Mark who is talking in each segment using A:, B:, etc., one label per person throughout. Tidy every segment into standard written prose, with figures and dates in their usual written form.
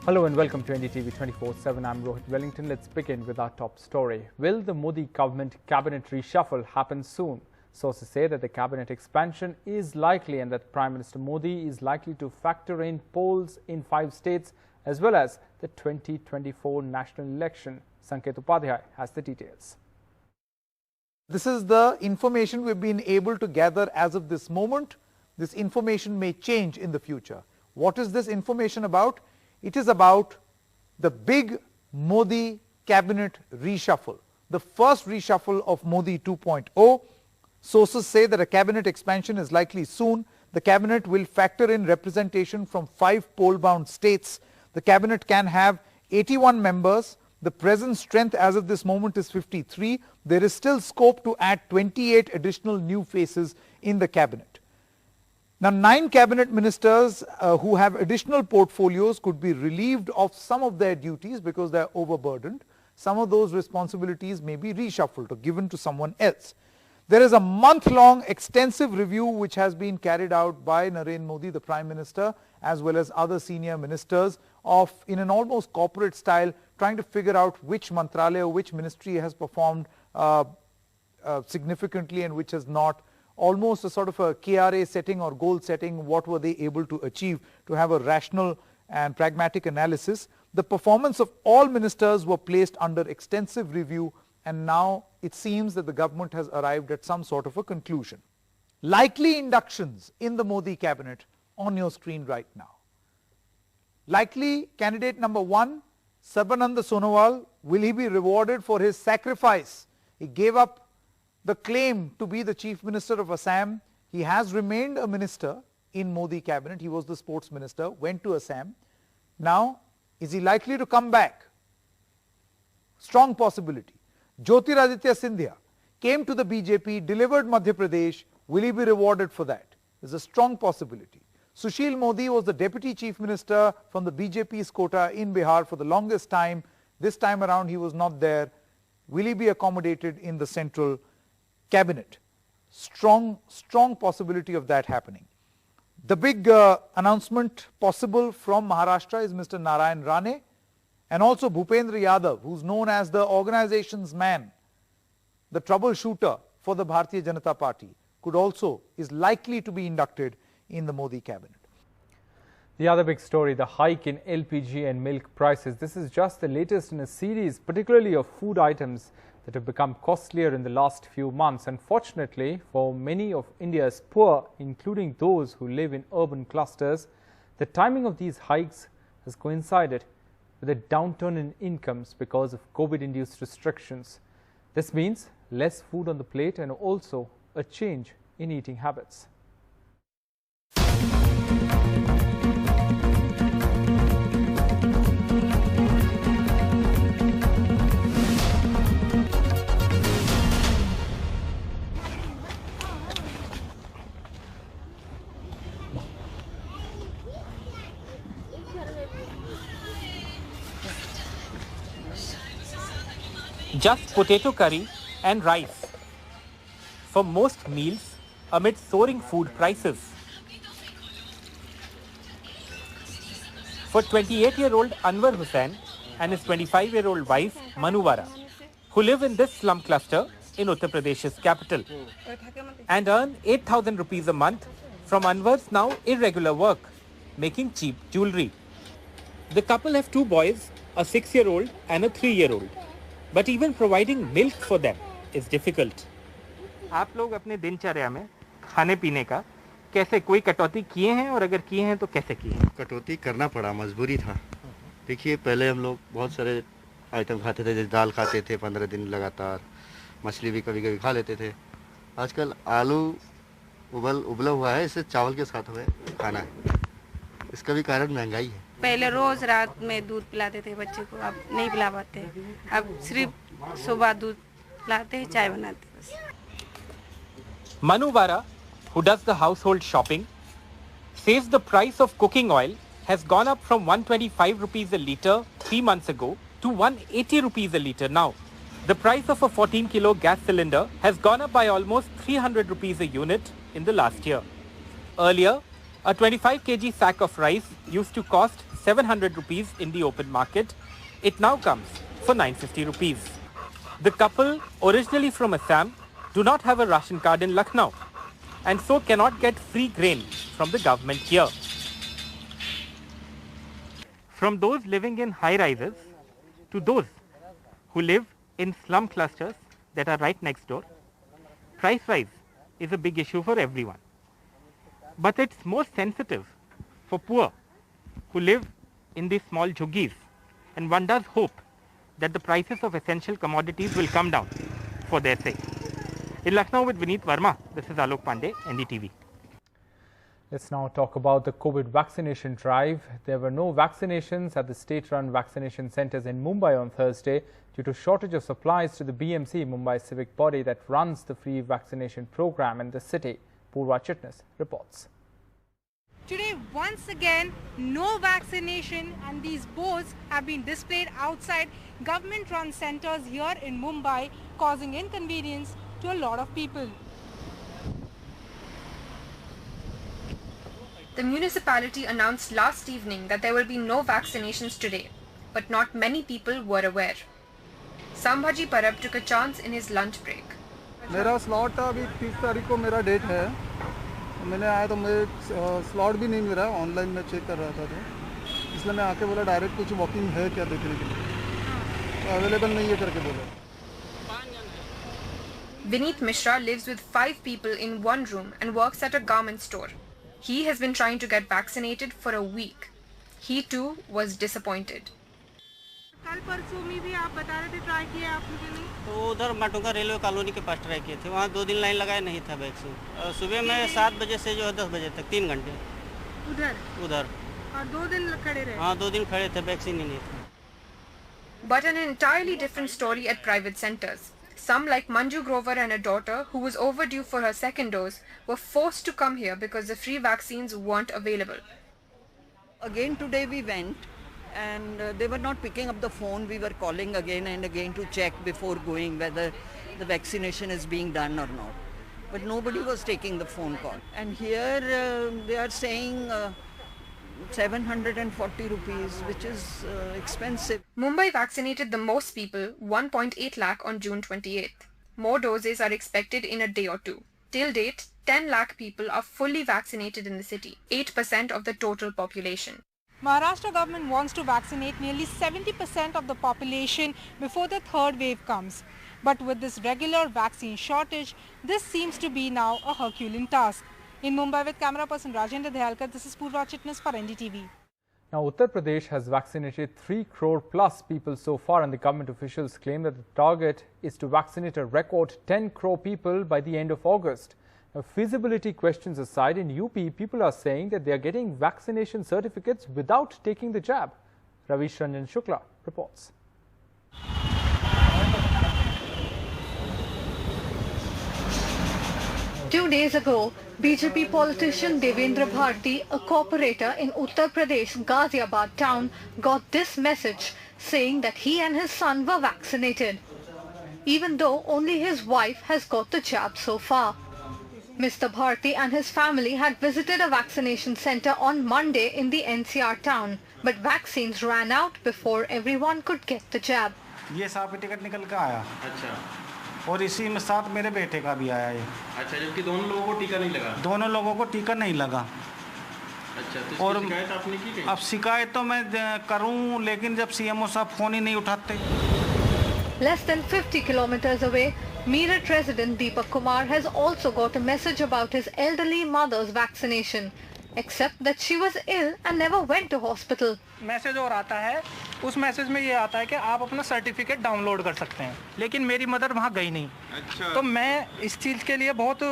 A: Hello and welcome to NDTV 24/7. I'm Rohit Wellington. Let's begin with our top story. Will the Modi government cabinet reshuffle happen soon? Sources say that the cabinet expansion is likely and that Prime Minister Modi is likely to factor in polls in 5 states as well as the 2024 national election. Sanket Upadhyay has the details.
B: This is the information we've been able to gather as of this moment. This information may change in the future. What is this information about? It is about the big Modi cabinet reshuffle, the first reshuffle of Modi 2.0. Sources say that a cabinet expansion is likely soon. The cabinet will factor in representation from 5 poll-bound states. The cabinet can have 81 members. The present strength as of this moment is 53. There is still scope to add 28 additional new faces in the cabinet. Now, 9 cabinet ministers who have additional portfolios could be relieved of some of their duties because they are overburdened. Some of those responsibilities may be reshuffled or given to someone else. There is a month-long extensive review which has been carried out by Narendra Modi, the Prime Minister, as well as other senior ministers in an almost corporate style, trying to figure out which mantralaya, which ministry has performed significantly and which has not. Almost a sort of a KRA setting or goal setting, what were they able to achieve, to have a rational and pragmatic analysis. The performance of all ministers were placed under extensive review, and now it seems that the government has arrived at some sort of a conclusion. Likely inductions in the Modi cabinet on your screen right now. Likely candidate number 1, Sarbananda Sonowal. Will he be rewarded for his sacrifice? He gave up the claim to be the Chief Minister of Assam. He has remained a minister in Modi cabinet. He was the sports minister, went to Assam. Now, is he likely to come back? Strong possibility. Jyotiraditya Scindia came to the BJP, delivered Madhya Pradesh. Will he be rewarded for that? There's a strong possibility. Sushil Modi was the Deputy Chief Minister from the BJP's quota in Bihar for the longest time. This time around he was not there. Will he be accommodated in the central cabinet? Strong possibility of that happening. The big announcement possible from Maharashtra is Mr. Narayan Rane and also Bhupendra Yadav, who's known as the organization's man, the troubleshooter for the Bharatiya Janata Party, is likely to be inducted in the Modi cabinet.
A: The other big story, the hike in LPG and milk prices. This is just the latest in a series, particularly of food items that have become costlier in the last few months. Unfortunately, for many of India's poor, including those who live in urban clusters, the timing of these hikes has coincided with a downturn in incomes because of COVID-induced restrictions. This means less food on the plate and also a change in eating habits.
C: Just potato curry and rice for most meals amid soaring food prices. For 28-year-old Anwar Hussain and his 25-year-old wife Manuvara, who live in this slum cluster in Uttar Pradesh's capital and earn 8,000 rupees a month from Anwar's now irregular work, making cheap jewelry. The couple have 2 boys, a 6-year-old and a 3-year-old. But even providing milk for them is difficult. आप लोग अपने दिनचर्या में खाने पीने का कैसे कोई कटौती किए हैं और अगर किए हैं तो कैसे किए हैं?
D: कटौती करना पड़ा, मजबूरी था। देखिए, पहले हम लोग बहुत सारे आइटम खाते थे, जैसे दाल खाते थे 15 दिन लगातार, मछली भी कभी-कभी खा लेते थे। आजकल आलू उबला हुआ है, इसे चावल के साथ हमें खाना है। इसका भी कारण महंगाई है।
E: पहले रोज रात में दूध पिलाते थे बच्चे को, अब नहीं पिला पाते। अब सिर्फ सुबह दूध पिलाते हैं, चाय बनाते हैं बस।
C: Manuvara, who does the household shopping, says the price of cooking oil has gone up from 125 rupees a litre 3 months ago to 180 rupees a litre now. The price of a 14-kilo gas cylinder has gone up by almost 300 rupees a unit in the last year. Earlier, A 25 kg sack of rice used to cost 700 rupees in the open market. It now comes for 950 rupees. The couple, originally from Assam, do not have a ration card in Lucknow and so cannot get free grain from the government here. From those living in high-rises to those who live in slum clusters that are right next door, price rise is a big issue for everyone. But it's most sensitive for poor who live in these small jhuggies, and one does hope that the prices of essential commodities will come down for their sake. In Lucknow with Vineet Verma, this is Alok Pandey, NDTV.
A: Let's now talk about the COVID vaccination drive. There were no vaccinations at the state-run vaccination centres in Mumbai on Thursday due to shortage of supplies to the BMC, Mumbai civic body that runs the free vaccination program in the city. Purva Chitnis reports.
F: Today, once again, no vaccination, and these boards have been displayed outside government-run centres here in Mumbai, causing inconvenience to a lot of people.
G: The municipality announced last evening that there will be no vaccinations today, but not many people were aware. Sambhaji Parab took a chance in his lunch break.
H: मेरा slot अभी 30 तारीख को मेरा date है. मैंने आया तो मुझे स्लॉट भी नहीं मिल रहा. ऑनलाइन मैं चेक कर रहा था तो इसलिए मैं आके बोला डायरेक्ट कुछ वॉकिंग है क्या देखने के लिए. तो अवेलेबल नहीं है करके बोला.
G: Vineet Mishra lives with 5 people in one room and works at a garment store. He has been trying to get vaccinated for a week. He too was disappointed.
F: कल परसों में भी आप बता रहे थे ट्राई किया आपने नहीं?
I: तो उधर माटुंगा रेलवे कॉलोनी के पास ट्राई किए थे. वहाँ 2 दिन लाइन लगाया नहीं था वैक्सीन. सुबह में 7 बजे से जो है 10 बजे तक 3 घंटे उधर
F: और 2 दिन खड़े रहे.
I: हाँ 2 दिन खड़े थे, वैक्सीन ही नहीं था.
G: But an entirely different story at private centres. Some like Manju Grover and a daughter who was overdue for her second dose were forced to come here because the free vaccines weren't available.
J: Again today we went and they were not picking up the phone. We were calling again and again to check before going whether the vaccination is being done or not. But nobody was taking the phone call. And here they are saying 740 rupees, which is expensive.
G: Mumbai vaccinated the most people, 1.8 lakh on June 28th. More doses are expected in a day or two. Till date, 10 lakh people are fully vaccinated in the city, 8% of the total population.
F: Maharashtra government wants to vaccinate nearly 70% of the population before the third wave comes. But with this regular vaccine shortage, this seems to be now a Herculean task. In Mumbai with camera person Rajendra Dhyalkar, this is Purva Chitnis for NDTV.
A: Now, Uttar Pradesh has vaccinated 3 crore plus people so far, and the government officials claim that the target is to vaccinate a record 10 crore people by the end of August. Now, feasibility questions aside, in UP, people are saying that they are getting vaccination certificates without taking the jab. Ravish Ranjan Shukla reports.
K: Two days ago, BJP politician Devendra Bharti, a corporator in Uttar Pradesh, Ghaziabad town, got this message saying that he and his son were vaccinated, even though only his wife has got the jab so far. Mr. Bharti and his family had visited a vaccination center on Monday in the NCR town, but vaccines ran out before everyone could get the jab.
L: ये साहब का ticket निकल के आया. अच्छा. और इसी में साथ मेरे बेटे का भी आया ये. अच्छा, जबकि दोनों लोगों को टीका नहीं लगा. दोनों लोगों को टीका नहीं लगा. अच्छा, तो और शिकायत आपने की कहीं? अब शिकायत तो मैं करूं, लेकिन जब सीएमओ साहब फोन ही नहीं उठाते.
K: Less than 50 kilometers away, Meerut resident Deepak Kumar has also got a message about his elderly mother's vaccination, except that she was ill and never went to hospital.
M: Message और आता है, उस message में ये आता है कि आप अपना सर्टिफिकेट डाउनलोड कर सकते हैं, लेकिन मेरी मदर वहाँ गई नहीं. अच्छा. तो मैं इस चीज़ के लिए बहुत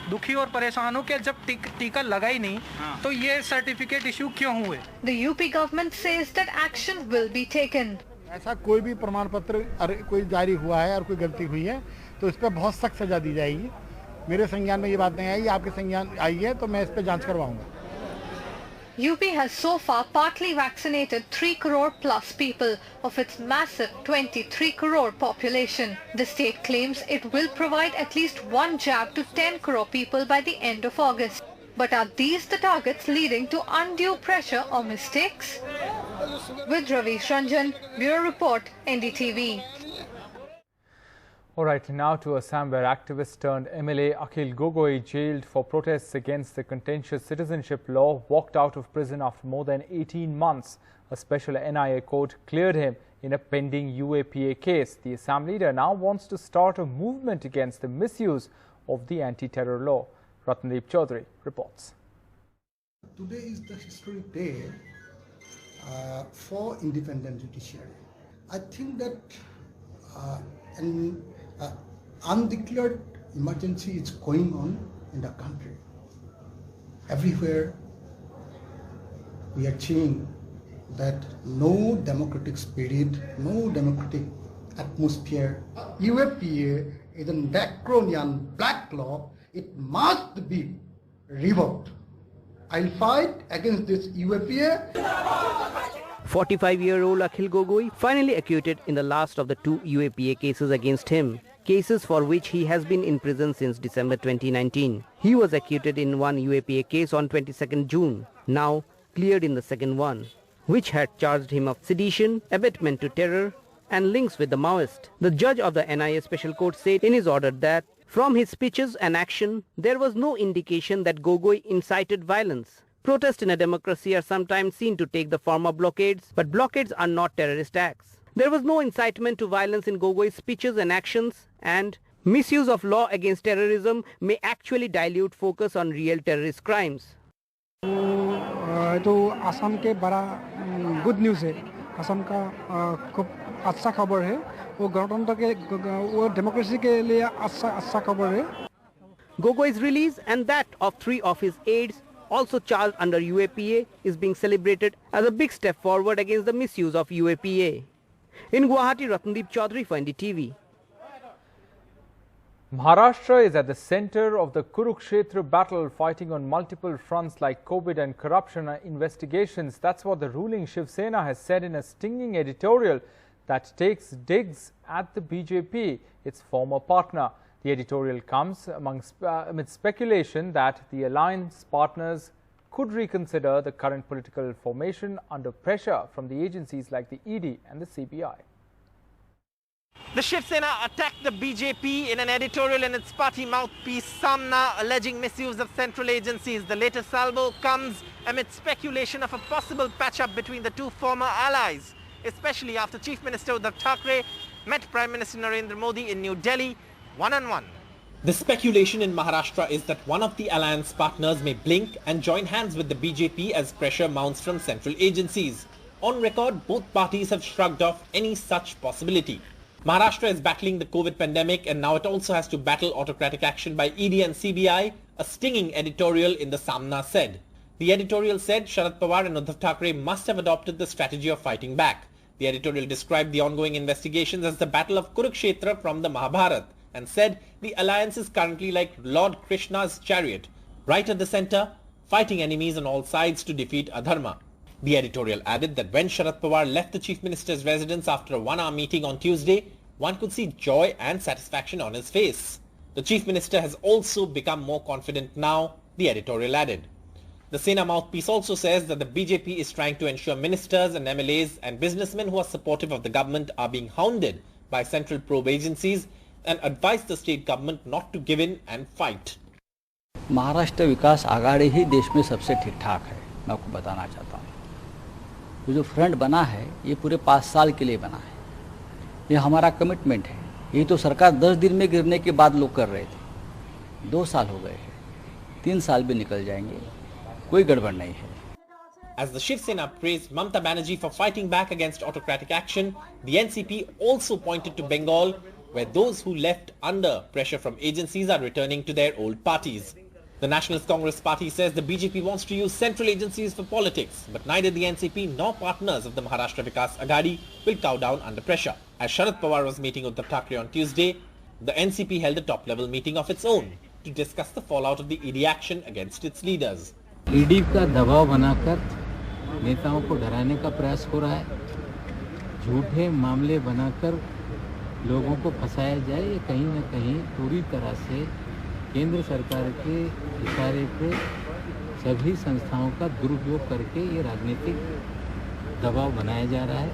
M: दुखी और परेशान हूँ कि जब टीका लगा ही नहीं, तो ये सर्टिफिकेट इशू क्यों हुए?
K: The UP government says that action will be taken.
N: ऐसा कोई भी प्रमाण पत्र कोई जारी हुआ है और कोई गलती हुई है तो इस पर बहुत सख्त सजा दी जाएगी. मेरे संज्ञान में ये बात नहीं आई, आपके संज्ञान आई है तो मैं इस पर जांच करवाऊंगा.
K: UP has so far partly vaccinated 3 crore plus people of its massive 23 crore population. The state claims it will provide at least one jab to 10 crore people by the end of August. But are these the targets leading to undue pressure or mistakes? With Ravi Ranjan, Bureau Report, NDTV.
A: All right, now to Assam, where activist turned MLA Akhil Gogoi, jailed for protests against the contentious citizenship law, walked out of prison after more than 18 months. A special NIA court cleared him in a pending UAPA case. The Assam leader now wants to start a movement against the misuse of the anti-terror law. Ratndeep Chaudhary reports.
O: Today is the historic day for independent judiciary. I think that an undeclared emergency is going on in the country. Everywhere we are seeing that no democratic spirit, no democratic atmosphere. UAPA is an draconian black law. It must be revoked. I'll fight against this UAPA.
P: 45-year-old Akhil Gogoi finally acquitted in the last of the 2 UAPA cases against him, cases for which he has been in prison since December 2019. He was acquitted in one UAPA case on 22nd June, now cleared in the second one, which had charged him of sedition, abetment to terror and links with the Maoist. The judge of the NIA Special Court said in his order that from his speeches and action, there was no indication that Gogoi incited violence. Protests in a democracy are sometimes seen to take the form of blockades, but blockades are not terrorist acts. There was no incitement to violence in Gogoi's speeches and actions, and misuse of law against terrorism may actually dilute focus on real terrorist crimes.
Q: तो असम के बड़ा good news है, असम का खूब अच्छा खबर है, वो गणतंत्र के वो डेमोक्रेसी के लिए अच्छा खबर है.
P: Gogoi's release and that of 3 of his aides, also charged under UAPA, is being celebrated as a big step forward against the misuse of UAPA. In Guwahati, Ratndeep Chaudhary for NDTV.
A: Maharashtra is at the center of the Kurukshetra battle, fighting on multiple fronts like COVID and corruption investigations. That's what the ruling Shiv Sena has said in a stinging editorial that takes digs at the BJP, its former partner. The editorial comes amid speculation that the alliance partners could reconsider the current political formation under pressure from the agencies like the ED and the CBI.
C: The Shiv Sena attacked the BJP in an editorial in its party mouthpiece Samna, alleging misuse of central agencies. The latest salvo comes amid speculation of a possible patch-up between the 2 former allies, especially after Chief Minister Uddhav Thackeray met Prime Minister Narendra Modi in New Delhi one-on-one.
R: The speculation in Maharashtra is that one of the alliance partners may blink and join hands with the BJP as pressure mounts from central agencies. On record, both parties have shrugged off any such possibility. Maharashtra is battling the COVID pandemic and now it also has to battle autocratic action by ED and CBI, a stinging editorial in the Samna said. The editorial said Sharad Pawar and Uddhav Thackeray must have adopted the strategy of fighting back. The editorial described the ongoing investigations as the battle of Kurukshetra from the Mahabharata and said the alliance is currently like Lord Krishna's chariot, right at the center, fighting enemies on all sides to defeat adharma. The editorial added that when Sharad Pawar left the Chief Minister's residence after a 1-hour meeting on Tuesday, one could see joy and satisfaction on his face. The Chief Minister has also become more confident now, the editorial added. The Sena mouthpiece also says that the BJP is trying to ensure ministers and MLAs and businessmen who are supportive of the government are being hounded by central probe agencies and advised the state government not to give in and fight.
S: Maharashtra विकास आघाड़ी ही देश में सबसे ठीक ठाक है, मैं आपको बताना चाहता हूँ. ये जो फ्रंट बना है ये पूरे 5 साल के लिए बना है, ये हमारा कमिटमेंट है. ये तो सरकार 10 दिन में गिरने के बाद लोग कर रहे थे. 2 साल हो गए हैं, 3 साल भी निकल जाएंगे, कोई गड़बड़ नहीं है.
R: As the Shiv Sena praised Mamata Banerjee for fighting back against autocratic action, the NCP also pointed to Bengal, where those who left under pressure from agencies are returning to their old parties. The Nationalist Congress Party says the BJP wants to use central agencies for politics, but neither the NCP nor partners of the Maharashtra Vikas Aghadi will cow down under pressure. As Sharad Pawar was meeting Uddhav Thackeray on Tuesday, the NCP held a top-level meeting of its own to discuss the fallout of the ED action against its leaders.
T: ED का दबाव बनाकर नेताओं को डराने का प्रयास हो रहा है, झूठे मामले बनाकर लोगों को फंसाया जाए, ये कहीं न कहीं पूरी तरह से केंद्र सरकार के इशारे पे सभी संस्थाओं का दुरुपयोग करके ये राजनीतिक दबाव बनाया जा रहा है,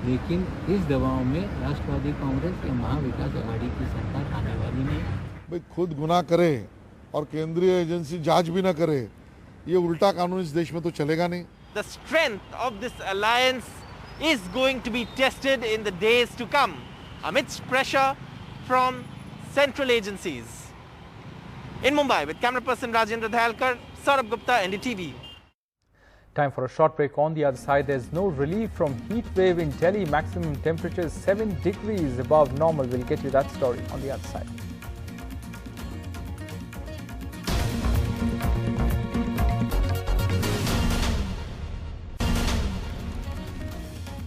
T: लेकिन इस दबाव में राष्ट्रवादी कांग्रेस या महाविकास अघाड़ी की सरकार आने वाली नहीं।
U: भाई खुद गुनाह करे और केंद्रीय एजेंसी जांच भी ना करे, ये उल्टा कानून इस देश में तो चलेगा नहीं।
V: The strength of this alliance is going to be tested in the days to come amidst pressure from central agencies. In Mumbai, with camera person Rajendra Dhalkar, Saurabh Gupta, NDTV.
A: Time for a short break. On the other side, there's no relief from heat wave in Delhi. Maximum temperatures 7 degrees above normal. We'll get you that story on the other side.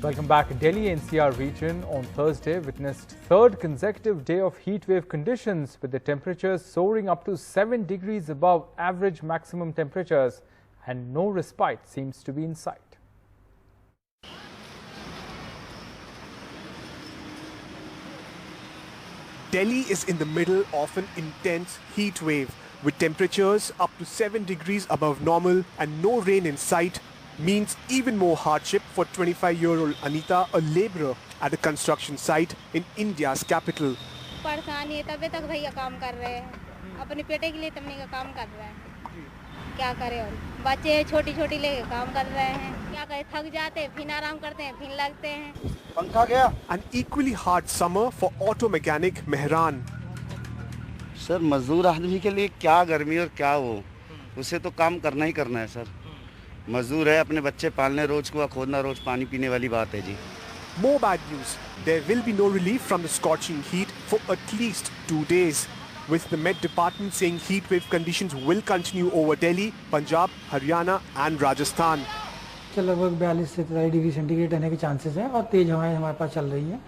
A: Welcome back. Delhi NCR region on Thursday witnessed third consecutive day of heat wave conditions, with the temperatures soaring up to 7 degrees above average maximum temperatures, and no respite seems to be in sight.
W: Delhi is in the middle of an intense heat wave, with temperatures up to 7 degrees above normal and no rain in sight. Means even more hardship for 25-year-old Anita, a labourer at a construction site in India's capital.
X: परेशानी है, तबे तक भैया काम कर रहे हैं, अपने पेटे के लिए तमने का काम कर रहे हैं, क्या करें और बच्चे छोटी-छोटी लेके काम कर रहे हैं, क्या करें, थक जाते हैं, फिर आराम करते हैं, फिर लगते हैं.
W: पंखा गया. An equally hard summer for auto mechanic Mehran.
D: Sir मजदूर आदमी के लिए क्या गर्मी और क्या वो, उसे तो काम करना ही करना है सर. मजदूर है, अपने बच्चे पालने, रोज कुआं खोदना, रोज पानी पीने वाली बात है जी.
W: More bad news. There will be no relief from the scorching heat for at least 2 days, with the Met Department saying heat wave conditions will continue over Delhi, Punjab, Haryana and Rajasthan.
Y: लगभग 42 से 43 degree centigrade रहने के chances हैं और तेज हवाएं हमारे पास चल रही हैं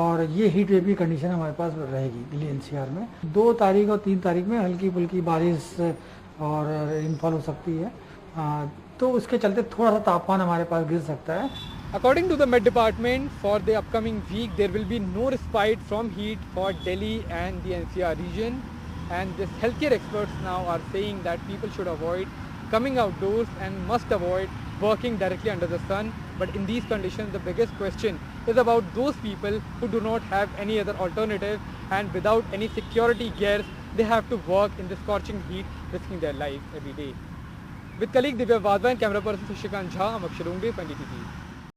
Y: और ये हीट वेव की कंडीशन हमारे पास रहेगी दिल्ली एनसीआर में. 2 तारीख और 3 तारीख में हल्की फुल्की बारिश और रेनफॉल हो सकती है, तो उसके चलते थोड़ा सा तापमान हमारे पास गिर सकता है.
Z: According to the Met Department, for the upcoming week, there will be no respite from heat for Delhi and the NCR region. And the healthcare experts now are saying that people should avoid coming outdoors and must avoid working directly under the sun. But in these conditions, the biggest question is about those people who do not have any other alternative, and without any security gears, they have to work in the scorching heat, risking their life every day. With colleague Divya Vadva and camera person Shashikant Jha, I'm Akshay Dongre, NDTV.